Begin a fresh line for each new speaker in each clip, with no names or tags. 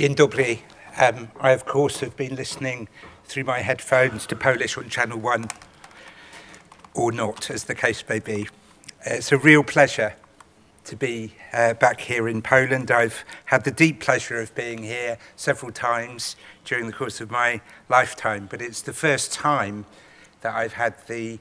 Dzień dobry. I, of course, have been listening through my headphones to Polish on Channel 1, or not, as the case may be. It's a real pleasure to be back here in Poland. I've had the deep pleasure of being here several times during the course of my lifetime, but it's the first time that I've had the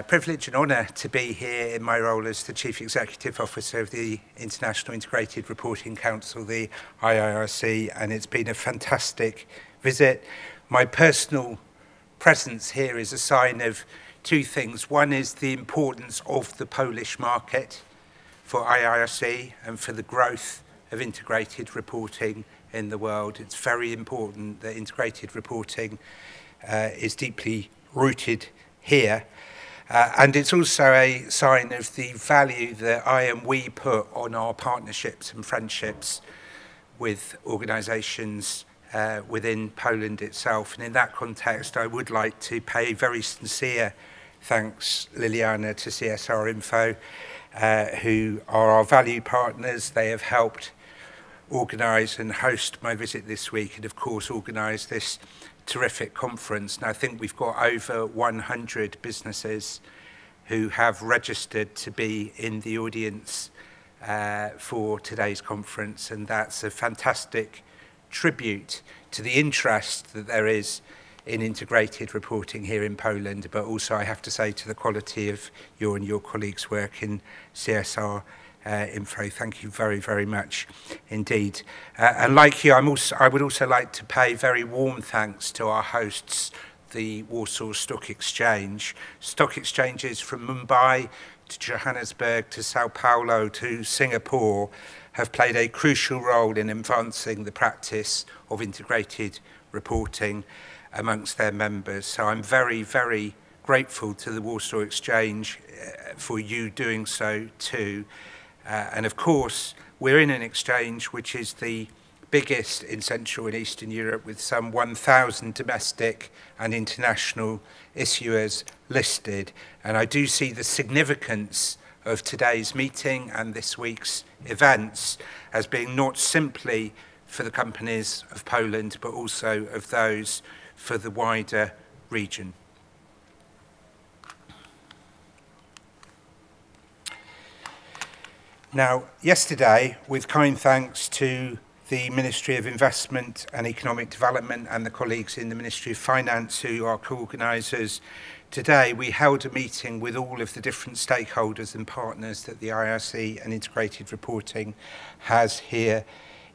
privilege and honour to be here in my role as the Chief Executive Officer of the International Integrated Reporting Council, the IIRC, and it's been a fantastic visit. My personal presence here is a sign of two things. One is the importance of the Polish market for IIRC and for the growth of integrated reporting in the world. It's very important that integrated reporting is deeply rooted here. And it's also a sign of the value that I and we put on our partnerships and friendships with organisations within Poland itself. And in that context, I would like to pay very sincere thanks, Liliana, to CSRinfo, who are our value partners. They have helped organise and host my visit this week and, of course, organise this terrific conference. And I think we've got over 100 businesses who have registered to be in the audience for today's conference, and that's a fantastic tribute to the interest that there is in integrated reporting here in Poland, but also I have to say to the quality of your and your colleagues' work in CSR Info. Thank you very, very much indeed. And like you, I would also like to pay very warm thanks to our hosts, the Warsaw Stock Exchange. Stock exchanges from Mumbai to Johannesburg to Sao Paulo to Singapore have played a crucial role in advancing the practice of integrated reporting amongst their members. So I'm very, very grateful to the Warsaw Exchange for you doing so too. And of course, we're in an exchange which is the biggest in Central and Eastern Europe, with some 1,000 domestic and international issuers listed. And I do see the significance of today's meeting and this week's events as being not simply for the companies of Poland, but also of those for the wider region. Now, yesterday, with kind thanks to the Ministry of Investment and Economic Development and the colleagues in the Ministry of Finance who are co-organisers today, we held a meeting with all of the different stakeholders and partners that the IIRC and integrated reporting has here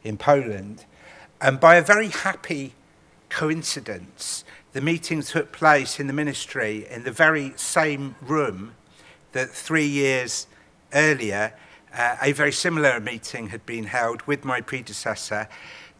in Poland. And by a very happy coincidence, the meeting took place in the Ministry in the very same room that 3 years earlier a very similar meeting had been held with my predecessor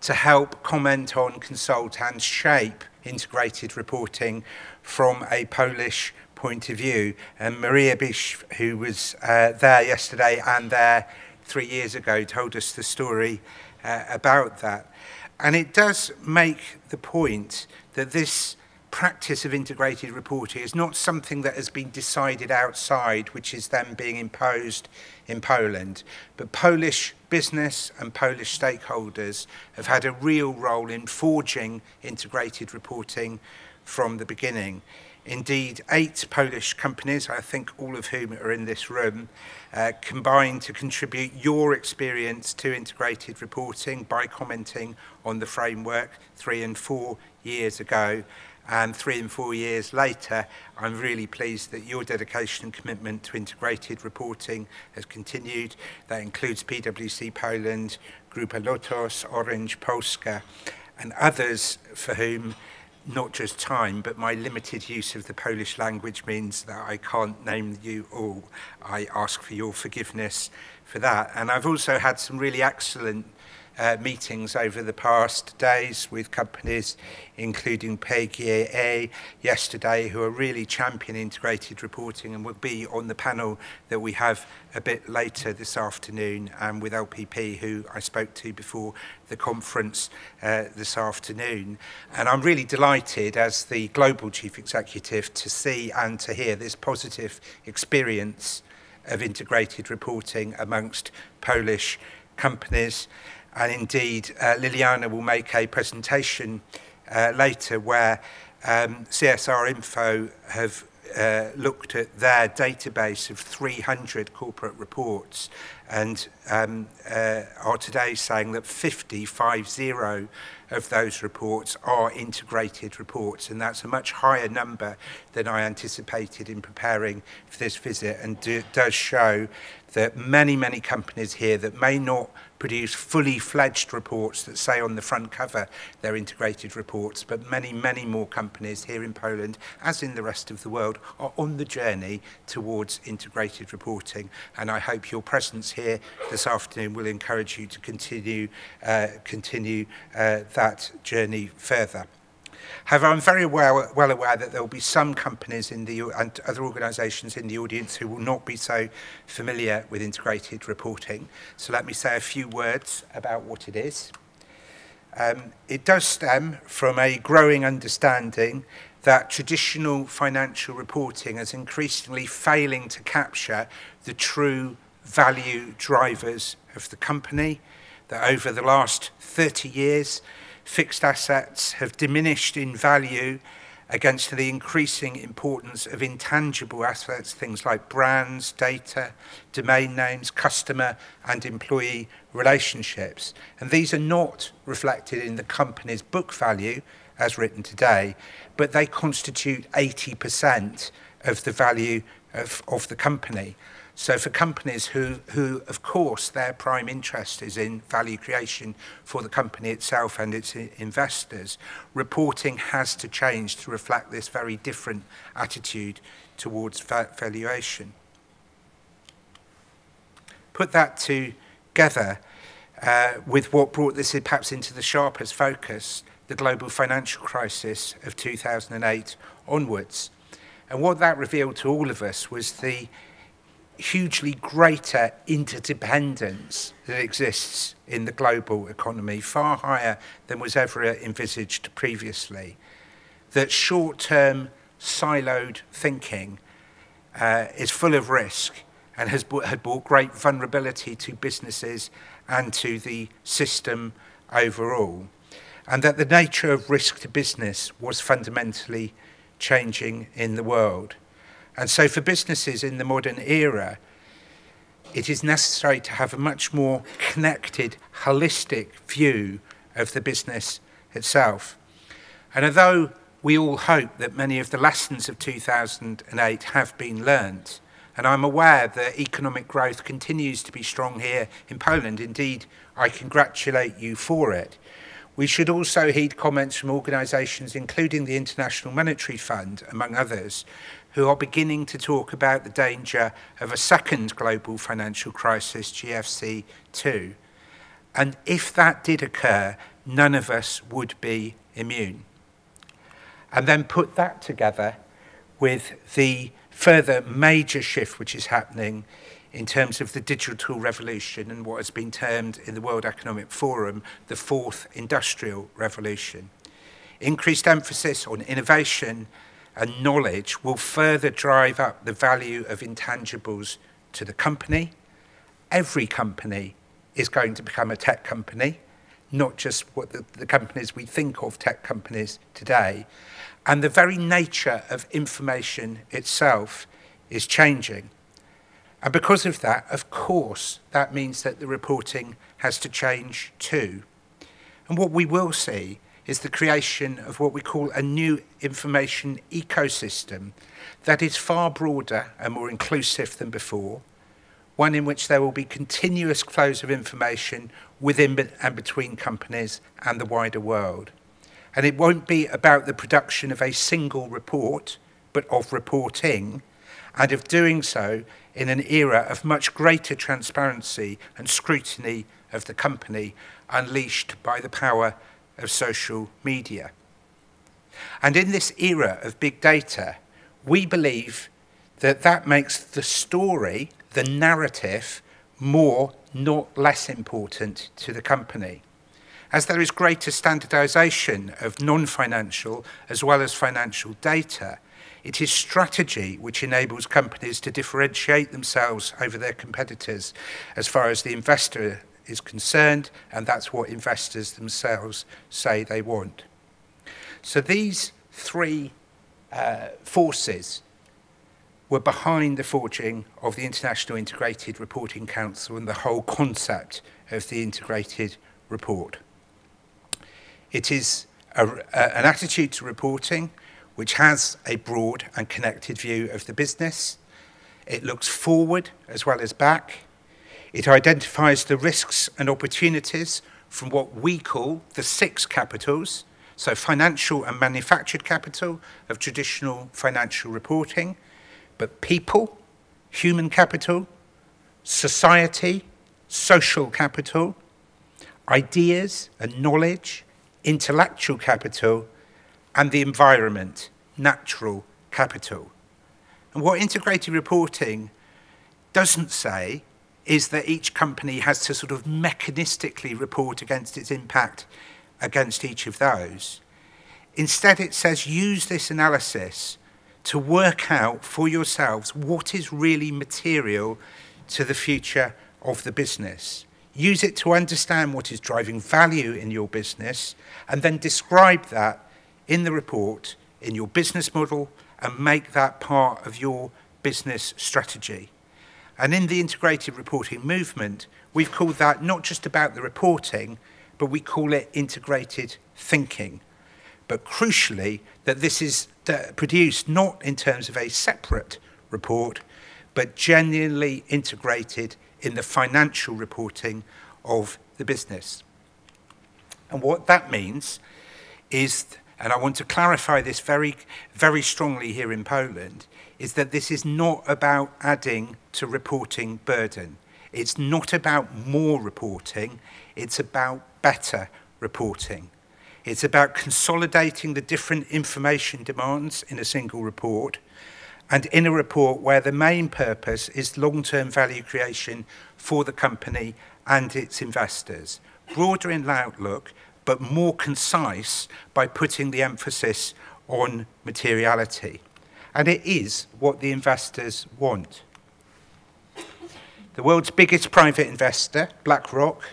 to help comment on, consult and shape integrated reporting from a Polish point of view. And Maria Bish, who was there yesterday and there 3 years ago, told us the story about that. And it does make the point that this practice of integrated reporting is not something that has been decided outside, which is then being imposed in Poland. But Polish business and Polish stakeholders have had a real role in forging integrated reporting from the beginning. Indeed, 8 Polish companies, I think all of whom are in this room, combined to contribute your experience to integrated reporting by commenting on the framework 3 and 4 years ago. And 3 and 4 years later, I'm really pleased that your dedication and commitment to integrated reporting has continued. That includes PwC Poland, Grupa Lotos, Orange, Polska, and others for whom not just time, but my limited use of the Polish language means that I can't name you all. I ask for your forgiveness for that. And I've also had some really excellent meetings over the past days with companies including PGE yesterday, who are really championing integrated reporting and will be on the panel that we have a bit later this afternoon, and with LPP, who I spoke to before the conference this afternoon. And I'm really delighted as the Global Chief Executive to see and to hear this positive experience of integrated reporting amongst Polish companies. And indeed, Liliana will make a presentation later where CSRinfo have looked at their database of 300 corporate reports and are today saying that 50 of those reports are integrated reports, and that's a much higher number than I anticipated in preparing for this visit, and does show that many companies here that may not produce fully fledged reports that say on the front cover they're integrated reports, but many more companies here in Poland, as in the rest of the world, are on the journey towards integrated reporting. And I hope your presence here this afternoon will encourage you to continue that journey further. However, I'm very well aware that there will be some companies and other organisations in the audience who will not be so familiar with integrated reporting. So let me say a few words about what it is. It does stem from a growing understanding that traditional financial reporting is increasingly failing to capture the true value drivers of the company, that over the last 30 years, fixed assets have diminished in value against the increasing importance of intangible assets, things like brands, data, domain names, customer and employee relationships. And these are not reflected in the company's book value as written today, but they constitute 80% of the value of the company. So for companies who, of course, their prime interest is in value creation for the company itself and its investors, reporting has to change to reflect this very different attitude towards valuation. Put that together with what brought this perhaps into the sharpest focus, the global financial crisis of 2008 onwards. And what that revealed to all of us was the hugely greater interdependence that exists in the global economy, far higher than was ever envisaged previously. That short-term siloed thinking is full of risk and had brought great vulnerability to businesses and to the system overall. And that the nature of risk to business was fundamentally changing in the world. And so for businesses in the modern era, it is necessary to have a much more connected, holistic view of the business itself. And although we all hope that many of the lessons of 2008 have been learnt, and I'm aware that economic growth continues to be strong here in Poland, indeed, I congratulate you for it, we should also heed comments from organisations, including the International Monetary Fund, among others, who are beginning to talk about the danger of a second global financial crisis, GFC2. And if that did occur, none of us would be immune. And then put that together with the further major shift which is happening in terms of the digital revolution and what has been termed in the World Economic Forum the fourth industrial revolution. Increased emphasis on innovation and knowledge will further drive up the value of intangibles to the company. Every company is going to become a tech company, not just what the companies we think of tech companies today. And the very nature of information itself is changing. And because of that, of course, that means that the reporting has to change too. And what we will see is the creation of what we call a new information ecosystem that is far broader and more inclusive than before, one in which there will be continuous flows of information within and between companies and the wider world. And it won't be about the production of a single report, but of reporting, and of doing so in an era of much greater transparency and scrutiny of the company unleashed by the power of social media. And in this era of big data, we believe that that makes the story, the narrative, more, not less important to the company. As there is greater standardization of non-financial as well as financial data, it is strategy which enables companies to differentiate themselves over their competitors as far as the investor is concerned, and that's what investors themselves say they want. So these three forces were behind the forging of the International Integrated Reporting Council and the whole concept of the integrated report. It is an attitude to reporting which has a broad and connected view of the business. It looks forward as well as back. It identifies the risks and opportunities from what we call the 6 capitals, so financial and manufactured capital of traditional financial reporting, but people, human capital, society, social capital, ideas and knowledge, intellectual capital, and the environment, natural capital. And what integrated reporting doesn't say is that each company has to sort of mechanistically report against its impact against each of those. Instead, it says use this analysis to work out for yourselves what is really material to the future of the business. Use it to understand what is driving value in your business, and then describe that in the report, in your business model, and make that part of your business strategy. And in the integrated reporting movement, we've called that not just about the reporting, but we call it integrated thinking. But crucially, that this is produced not in terms of a separate report, but genuinely integrated in the financial reporting of the business. And what that means is, and I want to clarify this very, very strongly here in Poland, is that this is not about adding to reporting burden. It's not about more reporting, it's about better reporting. It's about consolidating the different information demands in a single report, and in a report where the main purpose is long-term value creation for the company and its investors. Broader in outlook, but more concise by putting the emphasis on materiality. And it is what the investors want. The world's biggest private investor, BlackRock,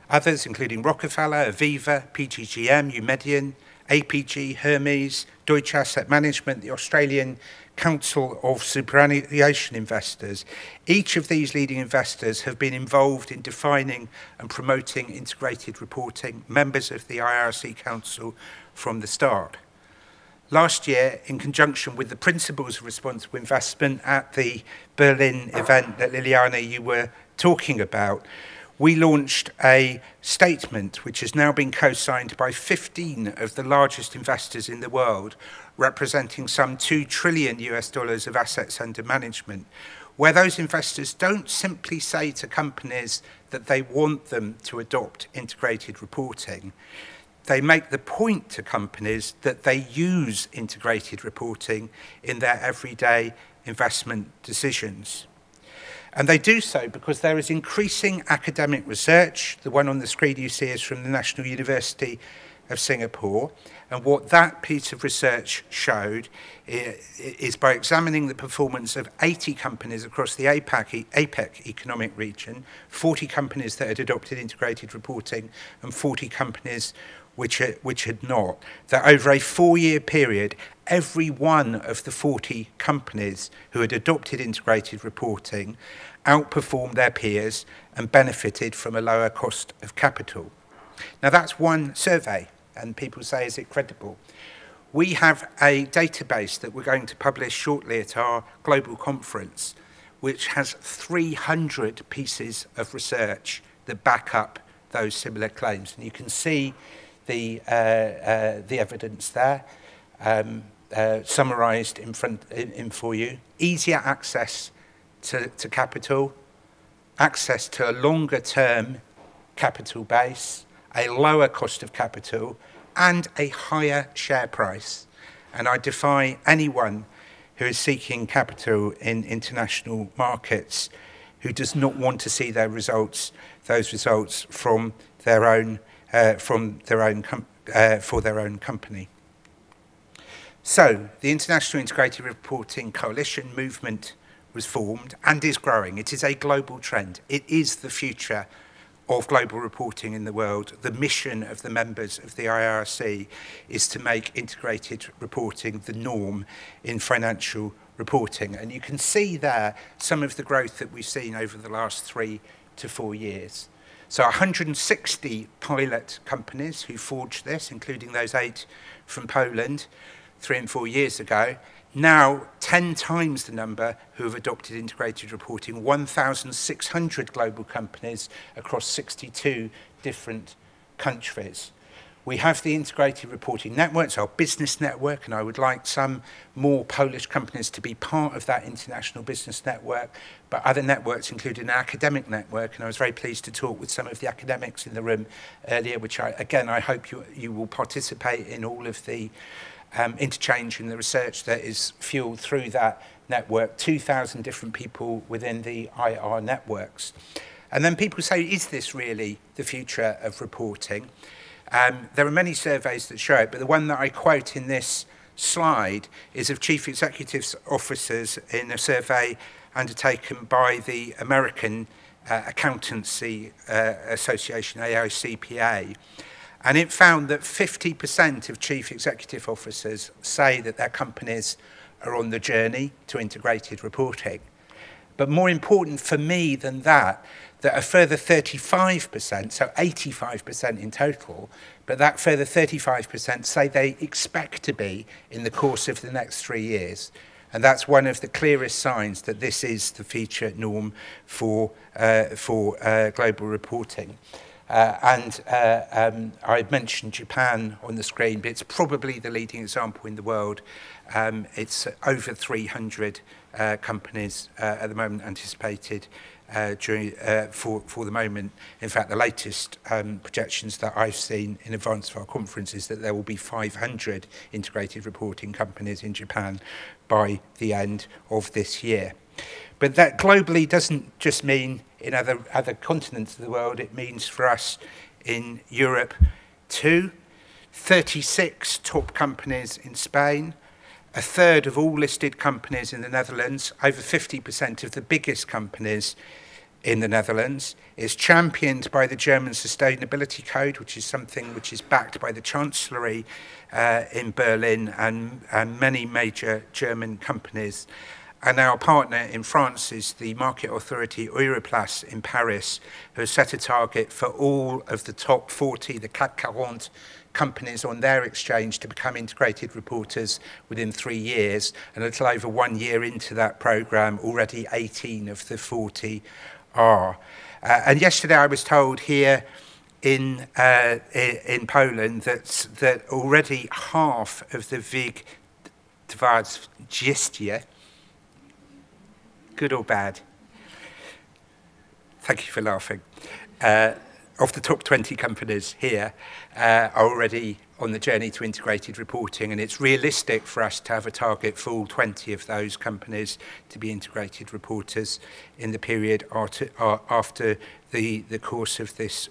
others including Rockefeller, Aviva, PGGM, Eumedion, APG, Hermes, Deutsche Asset Management, the Australian Council of Superannuation Investors. Each of these leading investors have been involved in defining and promoting integrated reporting, members of the IIRC Council from the start. Last year, in conjunction with the Principles of Responsible Investment at the Berlin event that Liliana, you were talking about, we launched a statement which has now been co-signed by 15 of the largest investors in the world, representing some $2 trillion of assets under management, where those investors don't simply say to companies that they want them to adopt integrated reporting. They make the point to companies that they use integrated reporting in their everyday investment decisions. And they do so because there is increasing academic research. The one on the screen you see is from the National University of Singapore. And what that piece of research showed is by examining the performance of 80 companies across the APEC economic region, 40 companies that had adopted integrated reporting and 40 companies which had not, that over a 4-year period, every one of the 40 companies who had adopted integrated reporting outperformed their peers and benefited from a lower cost of capital. Now that's one survey, and people say, is it credible? We have a database that we're going to publish shortly at our global conference, which has 300 pieces of research that back up those similar claims. And you can see the evidence there, summarised in for you. Easier access to capital, access to a longer-term capital base, a lower cost of capital, and a higher share price. And I defy anyone who is seeking capital in international markets who does not want to see their results, those results from their own for their own company. So the International Integrated Reporting Coalition movement was formed and is growing. It is a global trend. It is the future of global reporting in the world. The mission of the members of the IIRC is to make integrated reporting the norm in financial reporting. And you can see there some of the growth that we've seen over the last 3 to 4 years. So 160 pilot companies who forged this, including those 8 from Poland 3 and 4 years ago. Now 10 times the number who have adopted integrated reporting, 1,600 global companies across 62 different countries. We have the integrated reporting networks, our business network, and I would like some more Polish companies to be part of that international business network, but other networks including an academic network, and I was very pleased to talk with some of the academics in the room earlier, which I hope you will participate in all of the interchange and the research that is fueled through that network, 2,000 different people within the IR networks. And then people say, is this really the future of reporting? There are many surveys that show it, but the one that I quote in this slide is of chief executive officers in a survey undertaken by the American Accountancy Association, AICPA. And it found that 50% of chief executive officers say that their companies are on the journey to integrated reporting. But more important for me than that a further 35%, so 85% in total, but that further 35% say they expect to be in the course of the next 3 years. And that's one of the clearest signs that this is the future norm for global reporting. I mentioned Japan on the screen, but it's probably the leading example in the world. It's over 300 companies at the moment anticipated for the moment. In fact, the latest projections that I've seen in advance of our conference is that there will be 500 integrated reporting companies in Japan by the end of this year. But that globally doesn't just mean in other continents of the world. It means for us in Europe too. 36 top companies in Spain, a third of all listed companies in the Netherlands, over 50% of the biggest companies in the Netherlands, is championed by the German Sustainability Code, which is something which is backed by the Chancellery in Berlin and many major German companies. And our partner in France is the market authority Europlace in Paris, who has set a target for all of the top 40, the CAC 40 companies on their exchange to become integrated reporters within 3 years. And a little over 1 year into that programme, already 18 of the 40 are. And yesterday I was told here in Poland that already half of the WIG 20, good or bad? Thank you for laughing. Of the top 20 companies here are already on the journey to integrated reporting, and it's realistic for us to have a target for all 20 of those companies to be integrated reporters in the period after the course of this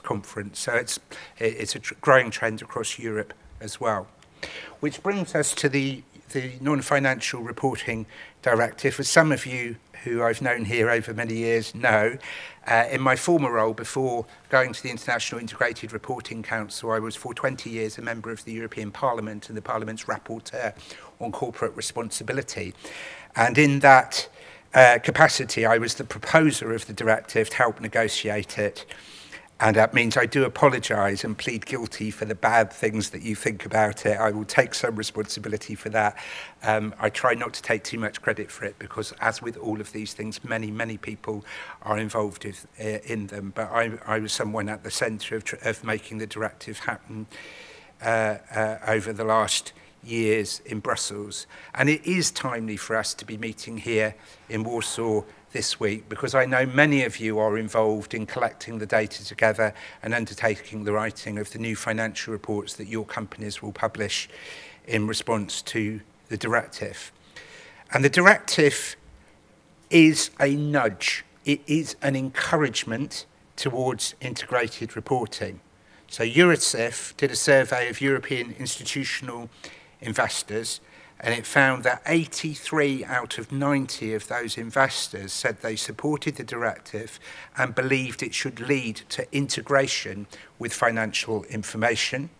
conference. So it's a growing trend across Europe as well. Which brings us to the non-financial reporting directive. As some of you who I've known here over many years know, in my former role before going to the International Integrated Reporting Council, I was for 20 years a member of the European Parliament and the Parliament's rapporteur on corporate responsibility. And in that capacity, I was the proposer of the directive to help negotiate it. And that means I do apologise and plead guilty for the bad things that you think about it. I will take some responsibility for that. I try not to take too much credit for it because, as with all of these things, many people are involved in them. But I was someone at the centre of making the directive happen over the last years in Brussels. And it is timely for us to be meeting here in Warsaw this week, because I know many of you are involved in collecting the data together and undertaking the writing of the new financial reports that your companies will publish in response to the directive. And the directive is a nudge. It is an encouragement towards integrated reporting. So IIRC did a survey of European institutional investors, and it found that 83 out of 90 of those investors said they supported the directive and believed it should lead to integration with financial information.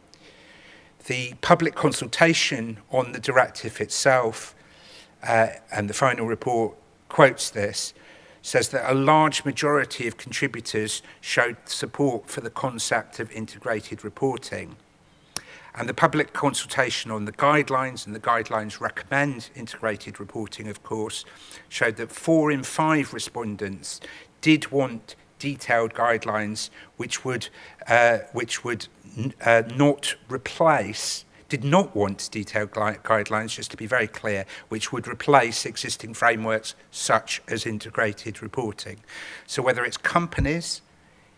The public consultation on the directive itself, and the final report quotes this, says that a large majority of contributors showed support for the concept of integrated reporting. And the public consultation on the guidelines, and the guidelines recommend integrated reporting, of course, showed that 4 in 5 respondents did want detailed guidelines which would not replace, did not want detailed guidelines, just to be very clear, which would replace existing frameworks such as integrated reporting. So whether it's companies,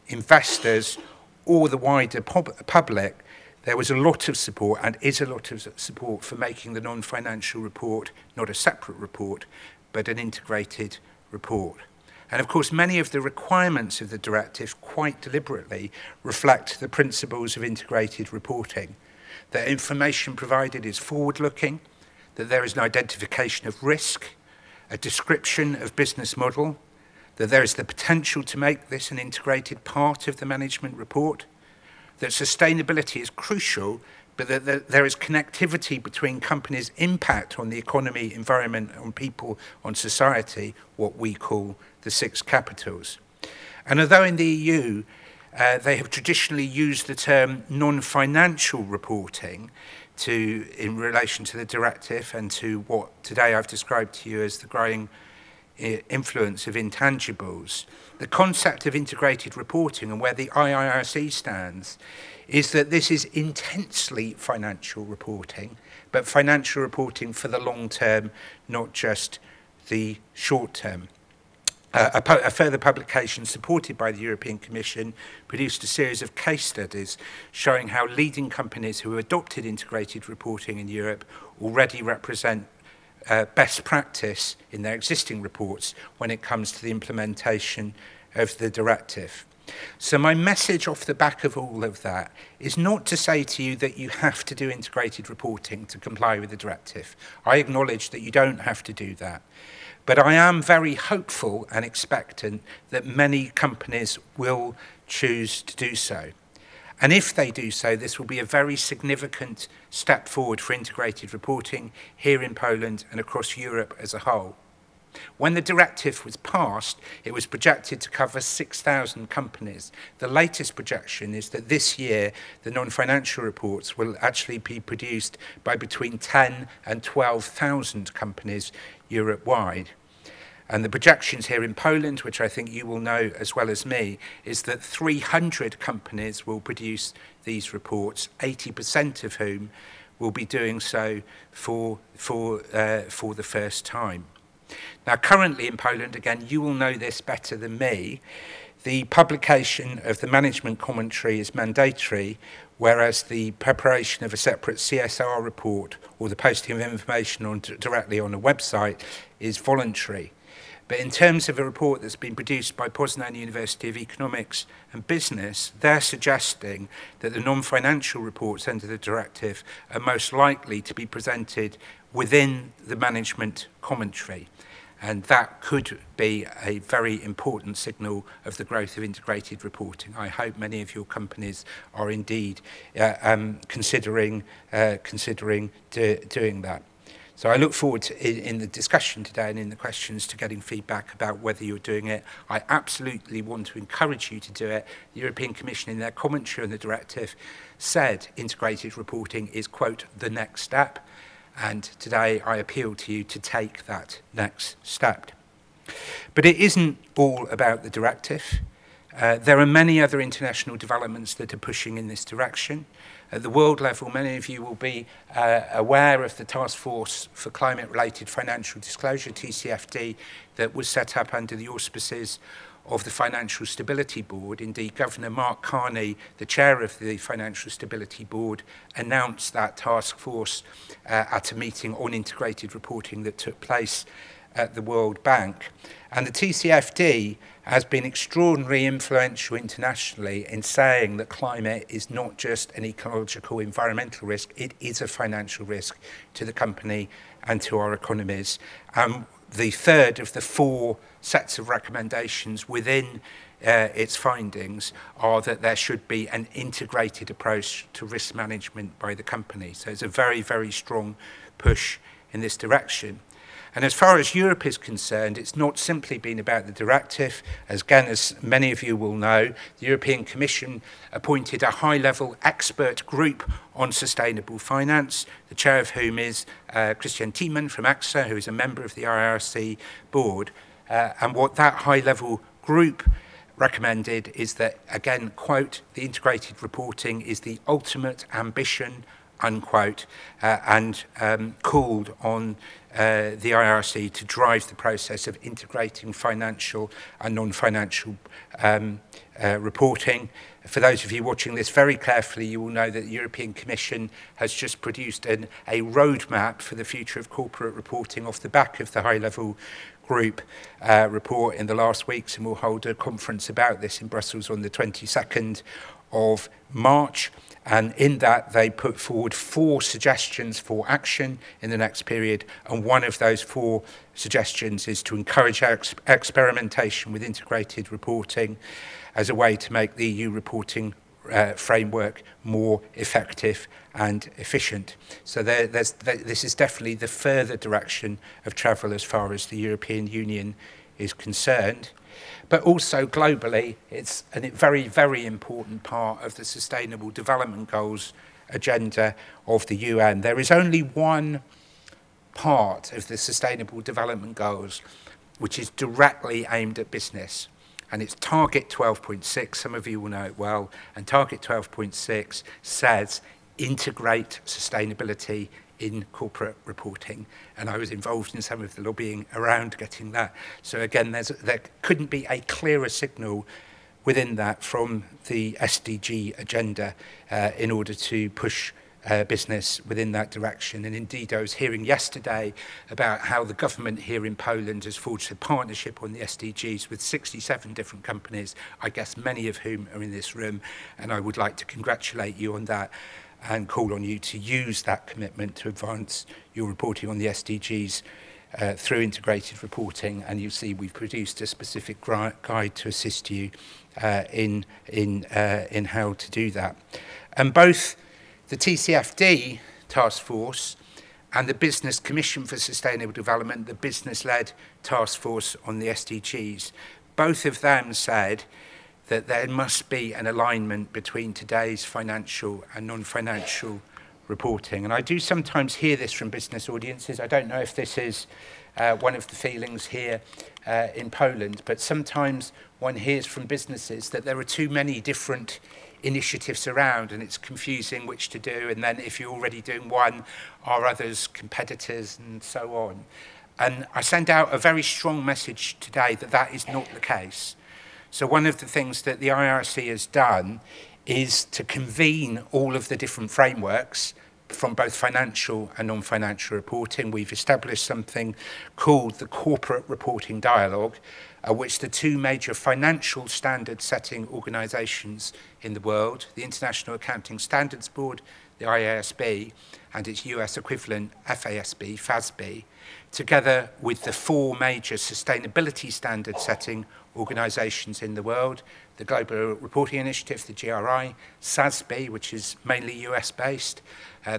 investors, or the wider public, there was a lot of support, and is a lot of support, for making the non-financial report not a separate report, but an integrated report. And of course, many of the requirements of the directive quite deliberately reflect the principles of integrated reporting. That information provided is forward-looking, that there is an identification of risk, a description of business model, that there is the potential to make this an integrated part of the management report, that sustainability is crucial, but that there is connectivity between companies' impact on the economy, environment, on people, on society, what we call the 6 capitals. And although in the EU they have traditionally used the term non-financial reporting in relation to the directive and to what today I've described to you as the growing influence of intangibles, the concept of integrated reporting and where the IIRC stands is that this is intensely financial reporting, but financial reporting for the long term, not just the short term. A further publication supported by the European Commission produced a series of case studies showing how leading companies who adopted integrated reporting in Europe already represent best practice in their existing reports when it comes to the implementation of the directive. So my message off the back of all of that is not to say to you that you have to do integrated reporting to comply with the directive. I acknowledge that you don't have to do that. But I am very hopeful and expectant that many companies will choose to do so. And if they do so, this will be a very significant step forward for integrated reporting here in Poland and across Europe as a whole. When the directive was passed, it was projected to cover 6,000 companies. The latest projection is that this year, the non-financial reports will actually be produced by between 10 and 12,000 companies Europe-wide. And the projections here in Poland, which I think you will know as well as me, is that 300 companies will produce these reports, 80% of whom will be doing so for the first time. Now, currently in Poland, again, you will know this better than me, the publication of the management commentary is mandatory, whereas the preparation of a separate CSR report or the posting of information directly on a website is voluntary. But in terms of a report that's been produced by Poznan University of Economics and Business, they're suggesting that the non-financial reports under the directive are most likely to be presented within the management commentary. And that could be a very important signal of the growth of integrated reporting. I hope many of your companies are indeed considering doing that. So I look forward to, in the discussion today and in the questions, to getting feedback about whether you're doing it. I absolutely want to encourage you to do it. The European Commission, in their commentary on the directive, said integrated reporting is, quote, the next step. And today I appeal to you to take that next step. But it isn't all about the directive. There are many other international developments that are pushing in this direction. At the world level, many of you will be aware of the Task Force for Climate-Related Financial Disclosure, TCFD, that was set up under the auspices of the Financial Stability Board. Indeed, Governor Mark Carney, the chair of the Financial Stability Board, announced that task force at a meeting on integrated reporting that took place at the World Bank. And the TCFD has been extraordinarily influential internationally in saying that climate is not just an ecological, environmental risk, it is a financial risk to the company and to our economies. The third of the 4 sets of recommendations within its findings are that there should be an integrated approach to risk management by the company. So it's a very, very strong push in this direction. And as far as Europe is concerned, it's not simply been about the directive. As many of you will know, the European Commission appointed a high-level expert group on sustainable finance, the chair of whom is Christian Thiemann from AXA, who is a member of the IIRC board. And what that high-level group recommended is that, again, quote, the integrated reporting is the ultimate ambition, unquote, and called on the IIRC to drive the process of integrating financial and non-financial reporting. For those of you watching this very carefully, you will know that the European Commission has just produced a roadmap for the future of corporate reporting off the back of the high-level group report in the last weeks, and we'll hold a conference about this in Brussels on the 22nd of March. And in that, they put forward 4 suggestions for action in the next period. And one of those 4 suggestions is to encourage experimentation with integrated reporting as a way to make the EU reporting framework more effective and efficient. So this is definitely the further direction of travel as far as the European Union is concerned. But also globally, it's a very, very important part of the Sustainable Development Goals agenda of the UN. There is only one part of the Sustainable Development Goals which is directly aimed at business, and it's Target 12.6. Some of you will know it well, and Target 12.6 says integrate sustainability in corporate reporting, and I was involved in some of the lobbying around getting that. So again, there couldn't be a clearer signal within that from the SDG agenda in order to push business within that direction. And indeed, I was hearing yesterday about how the government here in Poland has forged a partnership on the SDGs with 67 different companies, I guess many of whom are in this room, and I would like to congratulate you on that and call on you to use that commitment to advance your reporting on the SDGs through integrated reporting. And you see we've produced a specific guide to assist you in how to do that. And both the TCFD task force and the Business Commission for Sustainable Development, the business-led task force on the SDGs, both of them said that there must be an alignment between today's financial and non-financial reporting. And I do sometimes hear this from business audiences. I don't know if this is one of the feelings here in Poland, but sometimes one hears from businesses that there are too many different initiatives around and it's confusing which to do, and then if you're already doing one, are others competitors and so on. And I send out a very strong message today that that is not the case. So one of the things that the IIRC has done is to convene all of the different frameworks from both financial and non-financial reporting. We've established something called the Corporate Reporting Dialogue, which the 2 major financial standard-setting organisations in the world, the International Accounting Standards Board, the IASB, and its US equivalent, FASB, together with the 4 major sustainability standard-setting organisations in the world, the Global Reporting Initiative, the GRI, SASB, which is mainly US-based,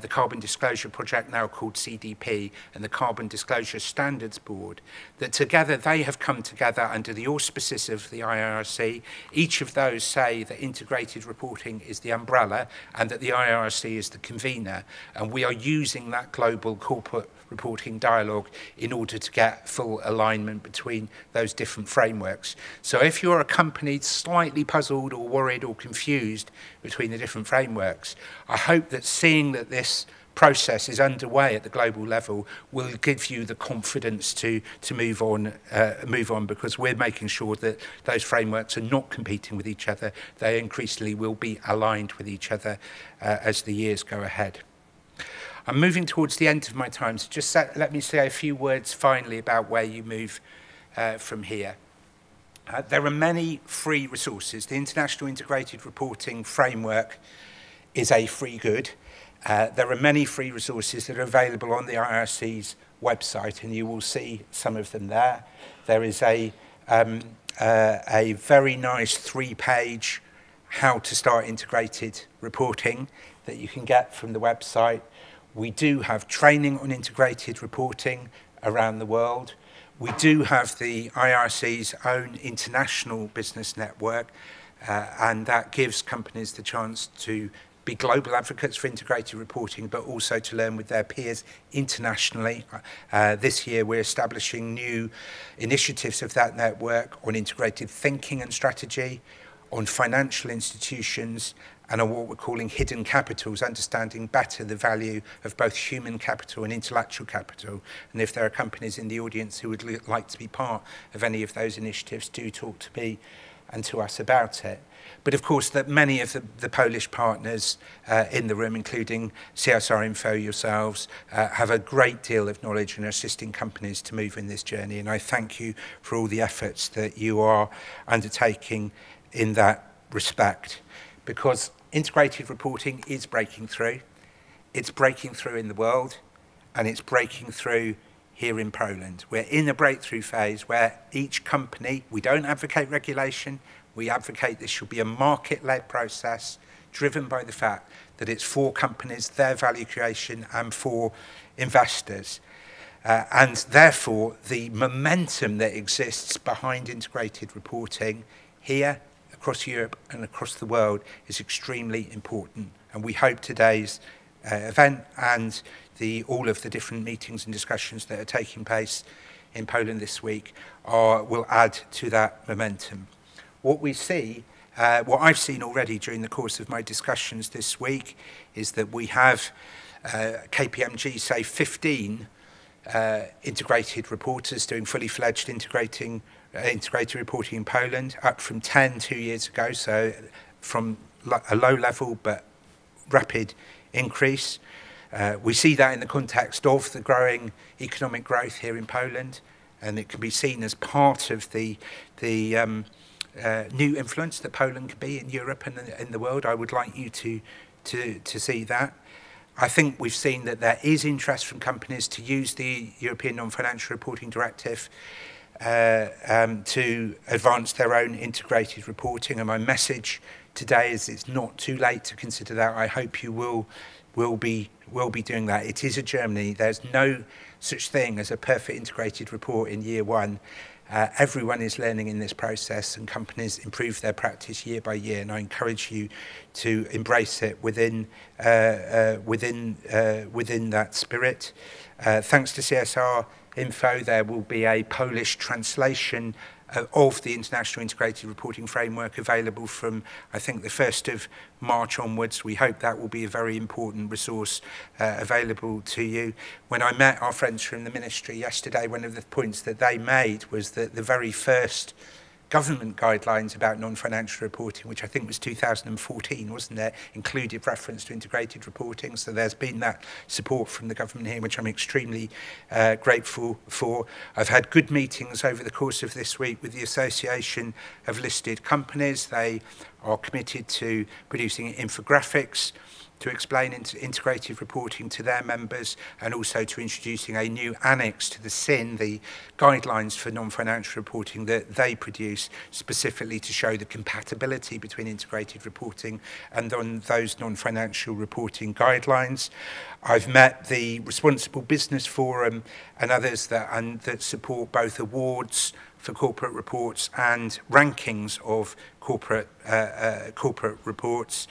the Carbon Disclosure Project, now called CDP, and the Carbon Disclosure Standards Board, that together they have come together under the auspices of the IIRC. Each of those say that integrated reporting is the umbrella and that the IIRC is the convener, and we are using that global corporate reporting dialogue in order to get full alignment between those different frameworks. So if you're a company slightly puzzled or worried or confused between the different frameworks, I hope that seeing that this process is underway at the global level will give you the confidence to move on, because we're making sure that those frameworks are not competing with each other. They increasingly will be aligned with each other as the years go ahead. I'm moving towards the end of my time, so just let me say a few words finally about where you move from here. There are many free resources. The International Integrated Reporting Framework is a free good. There are many free resources that are available on the IIRC's website, and you will see some of them there. There is a very nice 3-page how to start integrated reporting that you can get from the website. We do have training on integrated reporting around the world. We do have the IIRC's own international business network, and that gives companies the chance to be global advocates for integrated reporting, but also to learn with their peers internationally. This year, we're establishing new initiatives of that network on integrated thinking and strategy, on financial institutions, and on what we're calling hidden capitals, understanding better the value of both human capital and intellectual capital. And if there are companies in the audience who would like to be part of any of those initiatives, do talk to me and to us about it. But of course, that many of the Polish partners in the room, including CSRinfo yourselves, have a great deal of knowledge and are assisting companies to move in this journey. And I thank you for all the efforts that you are undertaking in that respect, because integrated reporting is breaking through. It's breaking through in the world, and it's breaking through here in Poland. We're in a breakthrough phase where each company, we don't advocate regulation, we advocate this should be a market-led process driven by the fact that it's for companies, their value creation, and for investors. And therefore, the momentum that exists behind integrated reporting here, across Europe and across the world is extremely important. And we hope today's event and all of the different meetings and discussions that are taking place in Poland this week will add to that momentum. What we see, what I've seen already during the course of my discussions this week, is that we have KPMG say 15 integrated reporters doing fully fledged integrated reporting in Poland, up from 10 2 years ago, so from a low level but rapid increase. We see that in the context of the growing economic growth here in Poland, and it can be seen as part of the new influence that Poland can be in Europe and in the world. I would like you to see that. I think we've seen that there is interest from companies to use the European Non-Financial Reporting Directive to advance their own integrated reporting, and my message today is it's not too late to consider that. I hope you will be doing that. It is a journey. There's no such thing as a perfect integrated report in year one. Everyone is learning in this process, and companies improve their practice year by year, and I encourage you to embrace it within that spirit. Thanks to CSRinfo, there will be a Polish translation of the International Integrated Reporting Framework available from, I think, the 1st of March onwards. We hope that will be a very important resource available to you. When I met our friends from the ministry yesterday, one of the points that they made was that the very first government guidelines about non-financial reporting, which I think was 2014, wasn't there, included reference to integrated reporting. So there's been that support from the government here, which I'm extremely grateful for. I've had good meetings over the course of this week with the Association of Listed Companies. They are committed to producing infographics to explain integrated reporting to their members, and also to introducing a new annex to the SIN, the guidelines for non-financial reporting that they produce, specifically to show the compatibility between integrated reporting and on those non-financial reporting guidelines. I've met the Responsible Business Forum and others that support both awards for corporate reports and rankings of corporate reports.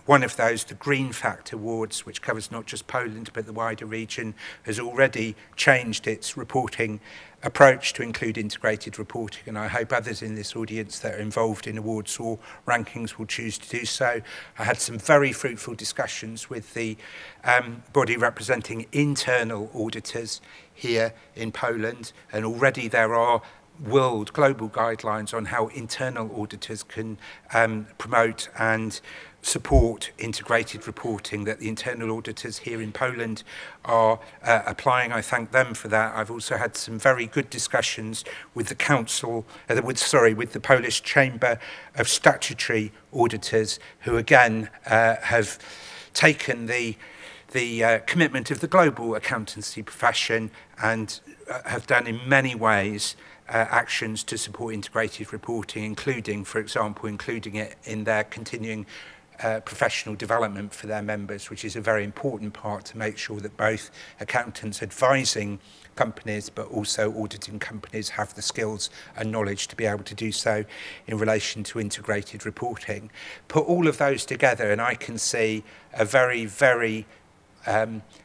One of those, the Green Fact Awards, which covers not just Poland but the wider region, has already changed its reporting approach to include integrated reporting, and I hope others in this audience that are involved in awards or rankings will choose to do so. I had some very fruitful discussions with the body representing internal auditors here in Poland, and already there are global guidelines on how internal auditors can promote and support integrated reporting that the internal auditors here in Poland are applying. I thank them for that. I've also had some very good discussions with the council, with the Polish Chamber of Statutory Auditors, who again have taken the commitment of the global accountancy profession and have done in many ways actions to support integrated reporting, including, for example, including it in their continuing professional development for their members, which is a very important part to make sure that both accountants advising companies but also auditing companies have the skills and knowledge to be able to do so in relation to integrated reporting. Put all of those together and I can see a very, very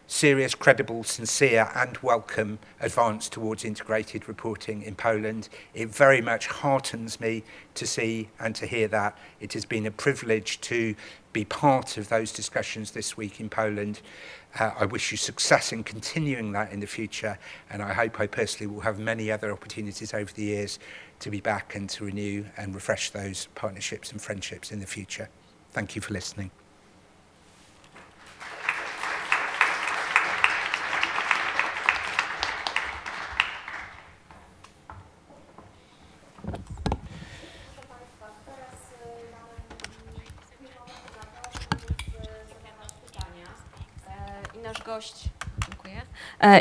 serious, credible, sincere and welcome advance towards integrated reporting in Poland. It very much heartens me to see and to hear that. It has been a privilege to be part of those discussions this week in Poland. I wish you success in continuing that in the future, and I hope I personally will have many other opportunities over the years to be back and to renew and refresh those partnerships and friendships in the future. Thank you for listening.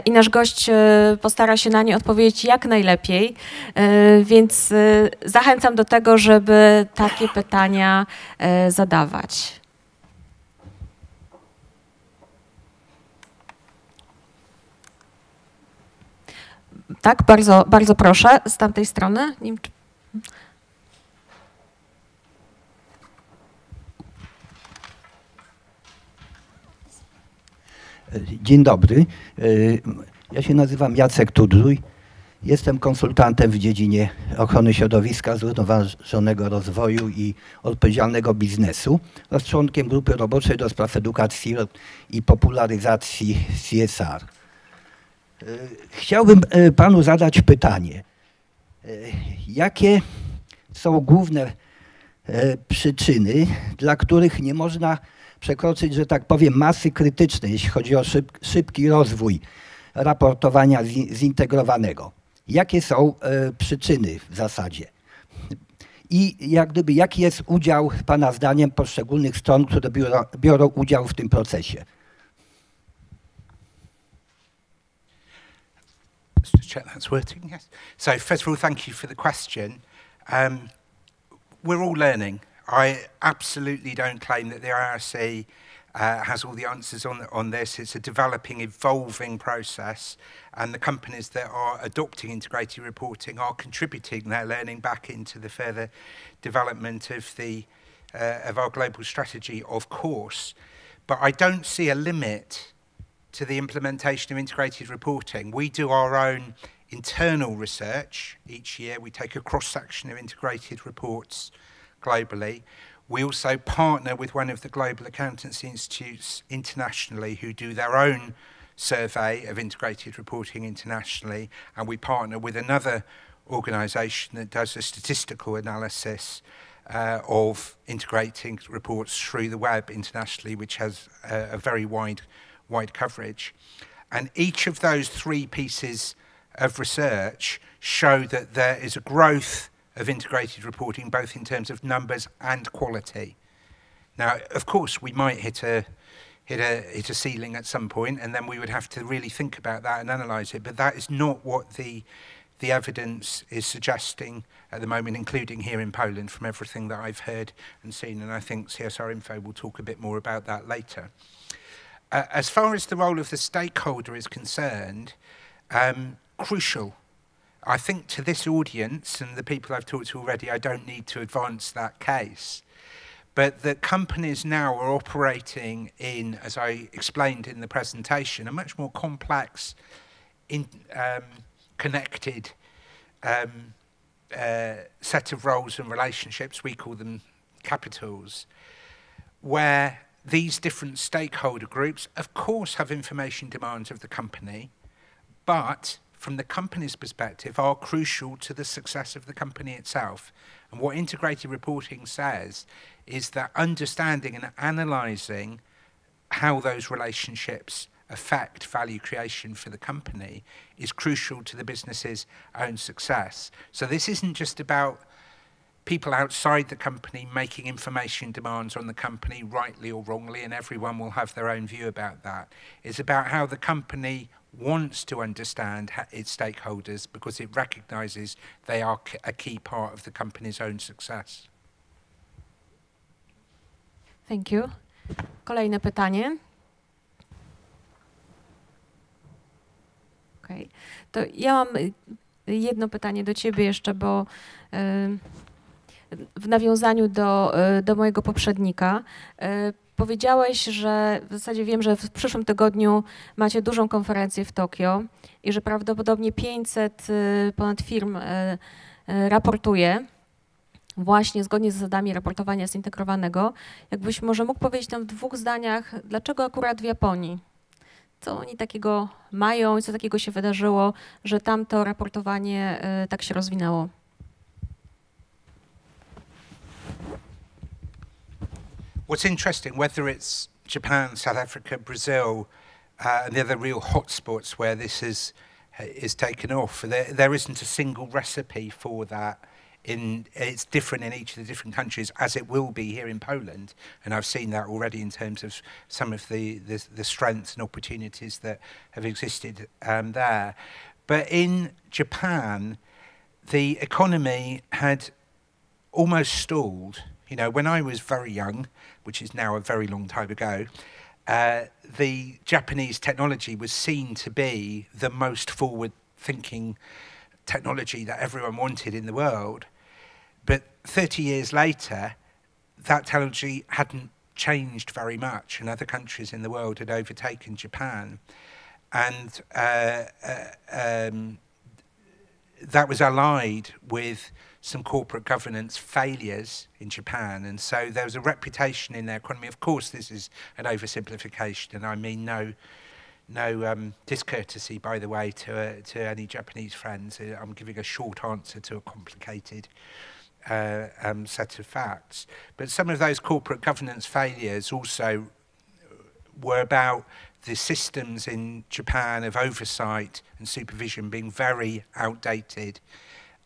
I nasz gość postara się na nie odpowiedzieć jak najlepiej, więc zachęcam do tego, żeby takie pytania zadawać. Tak, bardzo, bardzo proszę, z tamtej strony. Nie wiem, czy...
Dzień dobry, ja się nazywam Jacek Tudruj, jestem konsultantem w dziedzinie ochrony środowiska, zrównoważonego rozwoju i odpowiedzialnego biznesu oraz członkiem grupy roboczej do spraw edukacji i popularyzacji CSR. Chciałbym panu zadać pytanie, jakie są główne przyczyny, dla których nie można przekroczyć, że tak powiem, masy krytycznej, jeśli chodzi o szybki rozwój raportowania zintegrowanego. Jakie są przyczyny w zasadzie? I jaki jest udział pana zdaniem poszczególnych stron, które biorą udział w tym procesie?
Let's just check that's working. Yes. So first of all, thank you for the question. We're all learning. I absolutely don't claim that the IIRC has all the answers on this. It's a developing, evolving process, and the companies that are adopting integrated reporting are contributing their learning back into the further development of our global strategy, of course. But I don't see a limit to the implementation of integrated reporting. We do our own internal research each year. We take a cross-section of integrated reports globally. We also partner with one of the global accountancy institutes internationally who do their own survey of integrated reporting internationally, and we partner with another organisation that does a statistical analysis of integrating reports through the web internationally, which has a very wide coverage. And each of those three pieces of research show that there is a growth of integrated reporting, both in terms of numbers and quality. Now, of course, we might hit a ceiling at some point, and then we would have to really think about that and analyse it. But that is not what the evidence is suggesting at the moment, including here in Poland, from everything that I've heard and seen. And I think CSRinfo will talk a bit more about that later. As far as the role of the stakeholder is concerned, crucial. I think to this audience and the people I've talked to already, I don't need to advance that case. But the companies now are operating in, as I explained in the presentation, a much more complex, connected set of roles and relationships. We call them capitals, where these different stakeholder groups, of course, have information demands of the company, but from the company's perspective, are crucial to the success of the company itself. And what integrated reporting says is that understanding and analysing how those relationships affect value creation for the company is crucial to the business's own success. So this isn't just about people outside the company making information demands on the company, rightly or wrongly, and everyone will have their own view about that. It's about how the company wants to understand its stakeholders because it recognises they are a key part of the company's own success.
Thank you. Kolejne pytanie. Okay. To ja mam jedno pytanie do ciebie jeszcze, bo w nawiązaniu do mojego poprzednika powiedziałeś, że w zasadzie wiem, że w przyszłym tygodniu macie dużą konferencję w Tokio i że prawdopodobnie 500 ponad firm raportuje właśnie zgodnie z zasadami raportowania zintegrowanego. Jakbyś może mógł powiedzieć nam w 2 zdaniach, dlaczego akurat w Japonii? Co oni takiego mają i co takiego się wydarzyło, że tam to raportowanie tak się rozwinęło?
What's interesting, whether it's Japan, South Africa, Brazil, and the other real hotspots where this is taken off, there isn't a single recipe for that. It's different in each of the different countries, as it will be here in Poland, and I've seen that already in terms of some of the strengths and opportunities that have existed there. But in Japan, the economy had almost stalled. You know, when I was very young, which is now a very long time ago, the Japanese technology was seen to be the most forward-thinking technology that everyone wanted in the world. But 30 years later, that technology hadn't changed very much, and other countries in the world had overtaken Japan. And that was allied with some corporate governance failures in Japan, and so there was a reputation in their economy. Of course, this is an oversimplification, and I mean no discourtesy, by the way, to any Japanese friends. I'm giving a short answer to a complicated set of facts. But some of those corporate governance failures also were about the systems in Japan of oversight and supervision being very outdated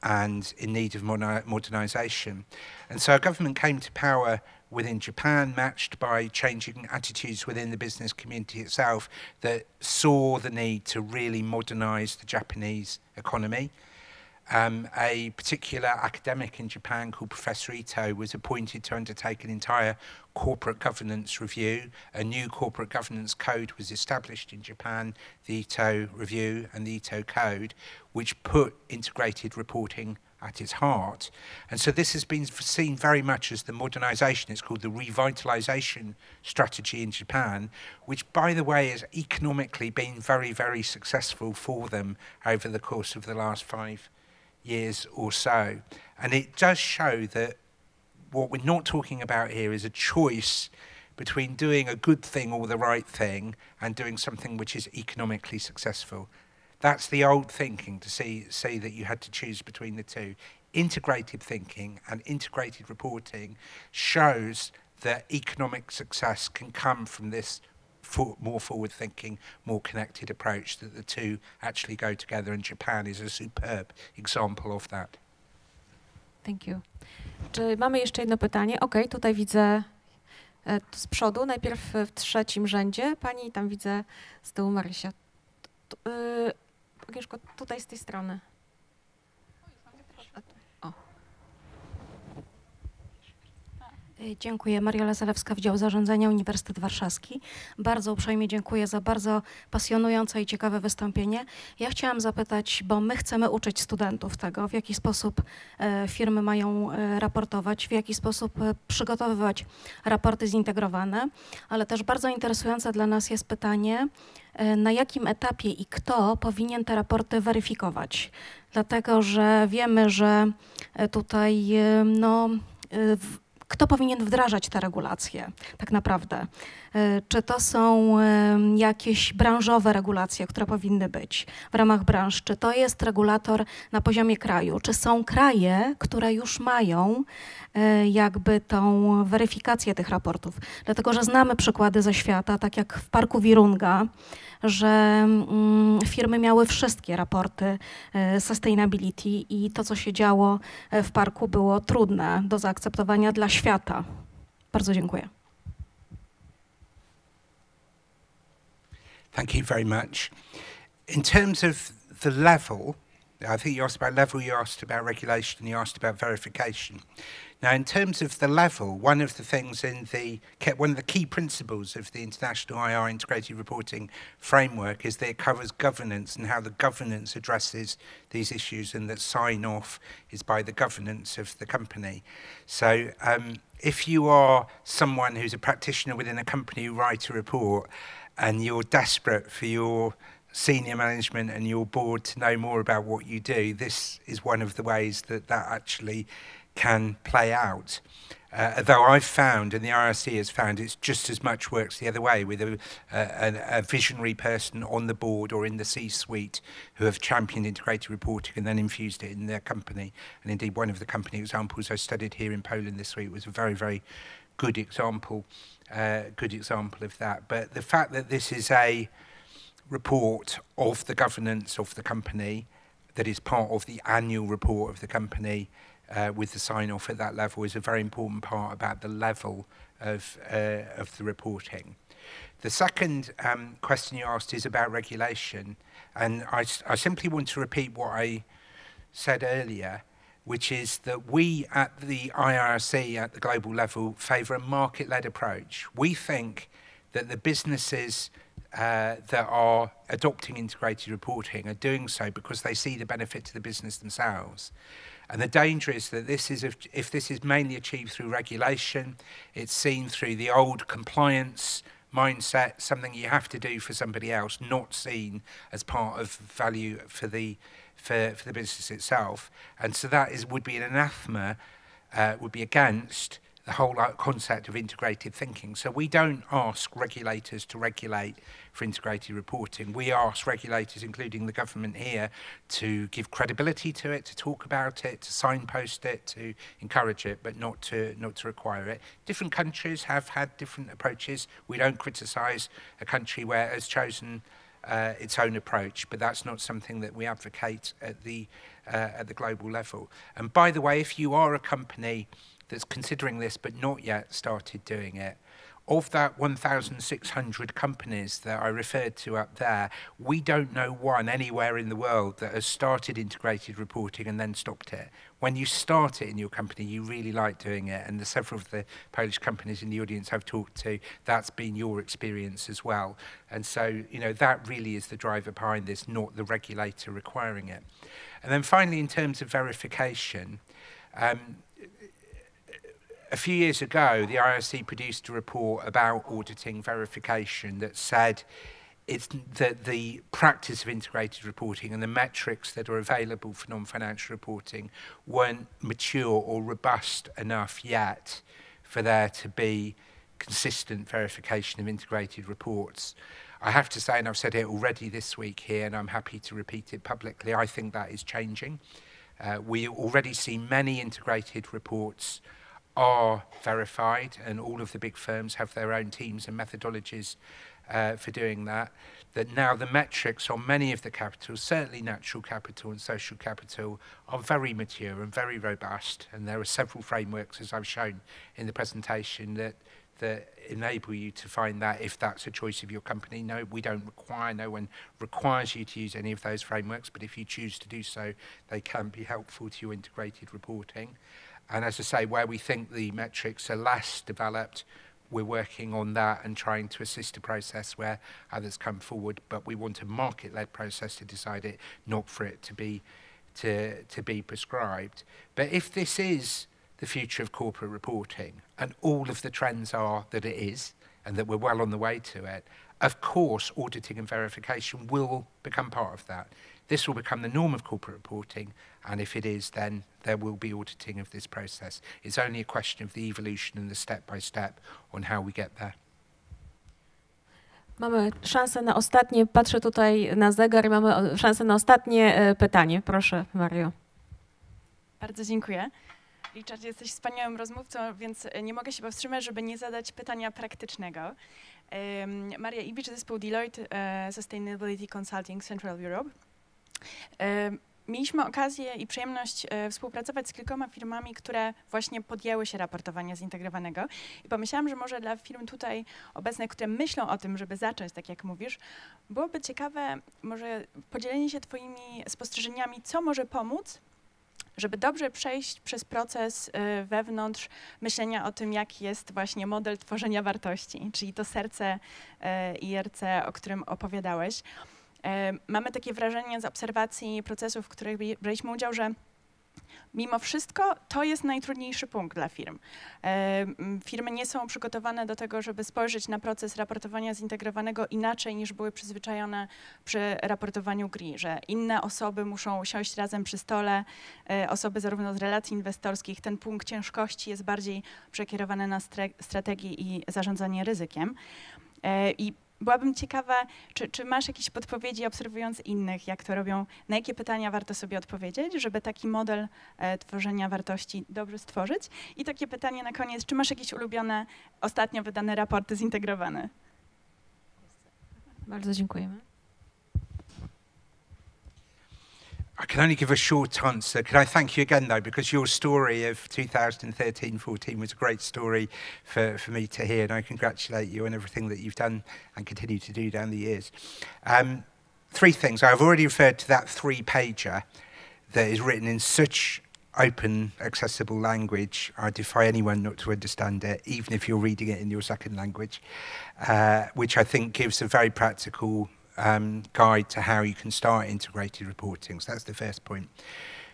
and in need of modernisation. And so a government came to power within Japan, matched by changing attitudes within the business community itself, that saw the need to really modernise the Japanese economy. A particular academic in Japan called Professor Ito was appointed to undertake an entire corporate governance review. A new corporate governance code was established in Japan, the Ito Review and the Ito Code, which put integrated reporting at its heart. And so this has been seen very much as the modernisation. It's called the revitalisation strategy in Japan, which, by the way, has economically been very, very successful for them over the course of the last 5 years or so. And it does show that what we're not talking about here is a choice between doing a good thing or the right thing and doing something which is economically successful. That's the old thinking, to say that you had to choose between the two. Integrated thinking and integrated reporting shows that economic success can come from this more forward-thinking, more connected approach, that the two actually go together, and Japan is a superb example of that.
Thank you. Czy mamy jeszcze jedno pytanie? Okej, tutaj widzę z przodu, najpierw w trzecim rzędzie. Pani tam widzę z tyłu Marysia. Agnieszko, tutaj z tej strony. O.
Dziękuję. Mariela Zalewska, Wydział Zarządzania, Uniwersytet Warszawski. Bardzo uprzejmie dziękuję za bardzo pasjonujące i ciekawe wystąpienie. Ja chciałam zapytać, bo my chcemy uczyć studentów tego, w jaki sposób firmy mają raportować, w jaki sposób przygotowywać raporty zintegrowane, ale też bardzo interesujące dla nas jest pytanie, na jakim etapie i kto powinien te raporty weryfikować. Dlatego, że wiemy, że tutaj kto powinien wdrażać te regulacje tak naprawdę? Czy to są jakieś branżowe regulacje, które powinny być w ramach branż? Czy to jest regulator na poziomie kraju? Czy są kraje, które już mają jakby tą weryfikację tych raportów? Dlatego, że znamy przykłady ze świata, tak jak w parku Wirunga, że firmy miały wszystkie raporty sustainability i to, co się działo w parku, było trudne do zaakceptowania dla świata. Bardzo dziękuję.
Thank you very much. In terms of the level, I think you asked about level, you asked about regulation, you asked about verification. Now, in terms of the level, one of the things one of the key principles of the International IR Integrated Reporting Framework is that it covers governance and how the governance addresses these issues, and that sign-off is by the governance of the company. So if you are someone who's a practitioner within a company who write a report and you're desperate for your senior management and your board to know more about what you do, this is one of the ways that that actually can play out. Though I've found, and the IRC has found, it's just as much works the other way with a visionary person on the board or in the C-suite who have championed integrated reporting and then infused it in their company. And indeed, one of the company examples I studied here in Poland this week was a very, very good example of that. But the fact that this is a report of the governance of the company that is part of the annual report of the company with the sign-off at that level is a very important part about the level of the reporting. The second question you asked is about regulation, and I simply want to repeat what I said earlier, which is that we at the IIRC at the global level favour a market-led approach. We think that the businesses that are adopting integrated reporting are doing so because they see the benefit to the business themselves. And the danger is that if this is mainly achieved through regulation, it's seen through the old compliance mindset, something you have to do for somebody else, not seen as part of value for the business itself. And so that would be an anathema, would be against the whole concept of integrated thinking. So we don't ask regulators to regulate for integrated reporting. We ask regulators, including the government here, to give credibility to it, to talk about it, to signpost it, to encourage it, but not to require it. Different countries have had different approaches. We don't criticise a country where it's chosen its own approach, but that's not something that we advocate at the global level. And by the way, if you are a company that's considering this but not yet started doing it, of that 1,600 companies that I referred to up there, we don't know one anywhere in the world that has started integrated reporting and then stopped it. When you start it in your company, you really like doing it, and several of the Polish companies in the audience I've talked to, that's been your experience as well. And so, you know, that really is the driver behind this, not the regulator requiring it. And then finally, in terms of verification, a few years ago, the IIRC produced a report about auditing verification that said that the practice of integrated reporting and the metrics that are available for non-financial reporting weren't mature or robust enough yet for there to be consistent verification of integrated reports. I have to say, and I've said it already this week here, and I'm happy to repeat it publicly, I think that is changing. We already see many integrated reports are verified, and all of the big firms have their own teams and methodologies for doing that. That now the metrics on many of the capitals, certainly natural capital and social capital, are very mature and very robust, and there are several frameworks, as I've shown in the presentation, that enable you to find that if that's a choice of your company. No, we don't require, no one requires you to use any of those frameworks, but if you choose to do so, they can be helpful to your integrated reporting. And as I say, where we think the metrics are less developed, we're working on that and trying to assist a process where others come forward, but we want a market-led process to decide it, not for it to be prescribed. But if this is the future of corporate reporting, and all of the trends are that it is, and that we're well on the way to it, Of course, auditing and verification will become part of that. This will become the norm of corporate reporting, and if it is, then there will be auditing of this process. It's only a question of the evolution and the step-by-step on how we get there.
Mamy szansę na ostatnie, patrzę tutaj na zegar, mamy szansę na ostatnie pytanie. Proszę, Mario.
Bardzo dziękuję. Richard, jesteś wspaniałym rozmówcą, więc nie mogę się powstrzymać, żeby nie zadać pytania praktycznego. Maria Ibicz, zespół Deloitte Sustainability Consulting Central Europe. Mieliśmy okazję i przyjemność współpracować z kilkoma firmami, które właśnie podjęły się raportowania zintegrowanego i pomyślałam, że może dla firm tutaj obecnych, które myślą o tym, żeby zacząć, tak jak mówisz, byłoby ciekawe może podzielenie się twoimi spostrzeżeniami, co może pomóc, żeby dobrze przejść przez proces wewnątrz myślenia o tym, jaki jest właśnie model tworzenia wartości, czyli to serce IIRC, o którym opowiadałeś. Mamy takie wrażenie z obserwacji procesów, w których braliśmy udział, że mimo wszystko to jest najtrudniejszy punkt dla firm. Firmy nie są przygotowane do tego, żeby spojrzeć na proces raportowania zintegrowanego inaczej niż były przyzwyczajone przy raportowaniu GRI, że inne osoby muszą siąść razem przy stole, osoby zarówno z relacji inwestorskich, ten punkt ciężkości jest bardziej przekierowany na strategię i zarządzanie ryzykiem. I byłabym ciekawa, czy masz jakieś podpowiedzi obserwując innych, jak to robią, na jakie pytania warto sobie odpowiedzieć, żeby taki model tworzenia wartości dobrze stworzyć? I takie pytanie na koniec, czy masz jakieś ulubione, ostatnio wydane raporty zintegrowane?
Bardzo dziękujemy.
I can only give a short answer. Can I thank you again, though, because your story of 2013-14 was a great story for me to hear, and I congratulate you on everything that you've done and continue to do down the years. Three things. I've already referred to that three-pager that is written in such open, accessible language. I defy anyone not to understand it, even if you're reading it in your second language, which I think gives a very practical guide to how you can start integrated reporting. So that's the first point.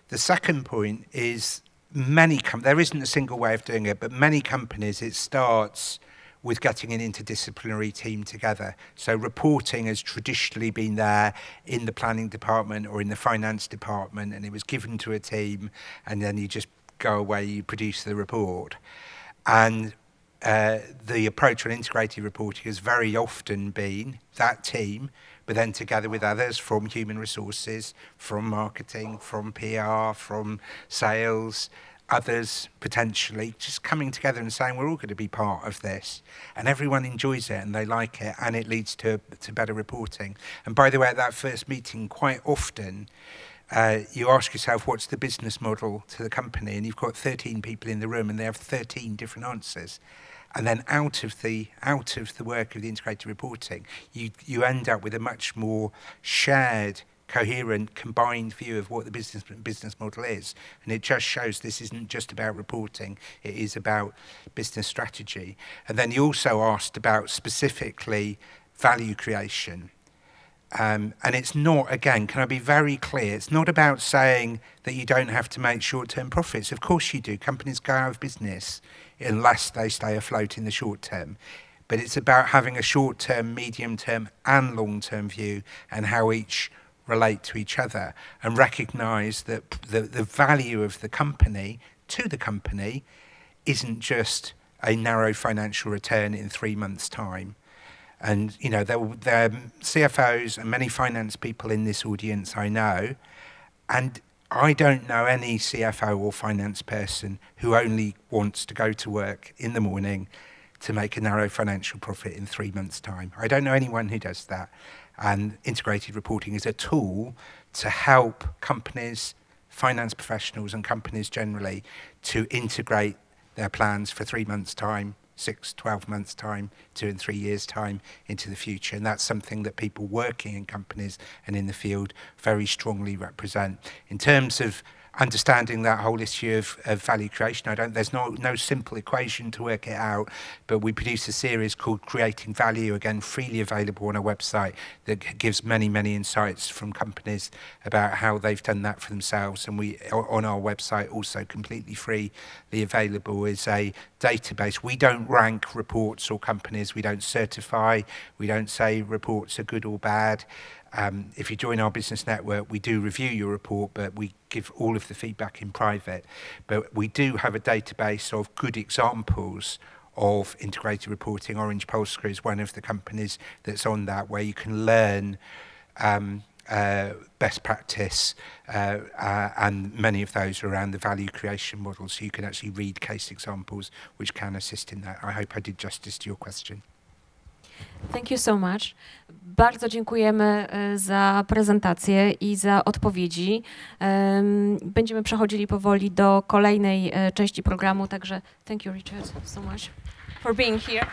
The second point is there isn't a single way of doing it, but many companies, it starts with getting an interdisciplinary team together. So reporting has traditionally been there in the planning department or in the finance department, and it was given to a team, and then you just go away, you produce the report. And the approach on integrated reporting has very often been that team, but then together with others from human resources, from marketing, from PR, from sales, others potentially, just coming together and saying we're all going to be part of this. And everyone enjoys it and they like it, and it leads to better reporting. And by the way, at that first meeting, quite often, you ask yourself, what's the business model to the company? And you've got 13 people in the room and they have 13 different answers. And then out of the work of the integrated reporting, you end up with a much more shared, coherent, combined view of what the business model is. And it just shows this isn't just about reporting, it is about business strategy. And then you also asked about specifically value creation. And it's not, again, can I be very clear, it's not about saying that you don't have to make short-term profits. Of course you do. Companies go out of business unless they stay afloat in the short term. But it's about having a short-term, medium-term and long-term view and how each relate to each other, and recognise that the value of the company to the company isn't just a narrow financial return in 3 months' time. And, you know, there are CFOs and many finance people in this audience I know, and I don't know any CFO or finance person who only wants to go to work in the morning to make a narrow financial profit in 3 months' time. I don't know anyone who does that. And integrated reporting is a tool to help companies, finance professionals and companies generally to integrate their plans for 3 months' time, 6, 12 months' time, 2 and 3 years' time into the future. And that's something that people working in companies and in the field very strongly represent. In terms of understanding that whole issue of value creation. There's no simple equation to work it out, but we produce a series called Creating Value, again, freely available on our website, that gives many, many insights from companies about how they've done that for themselves. And we, on our website, also completely freely available, is a database. We don't rank reports or companies, we don't certify, we don't say reports are good or bad. If you join our business network, we do review your report, but we give all of the feedback in private. But we do have a database of good examples of integrated reporting. Orange Polska is one of the companies that's on that, where you can learn best practice, and many of those are around the value creation model, so you can actually read case examples which can assist in that. I hope I did justice to your question.
Thank you so much. Bardzo dziękujemy za prezentację i za odpowiedzi. Będziemy przechodzili powoli do kolejnej części programu, także thank you, Richard, so much for being here.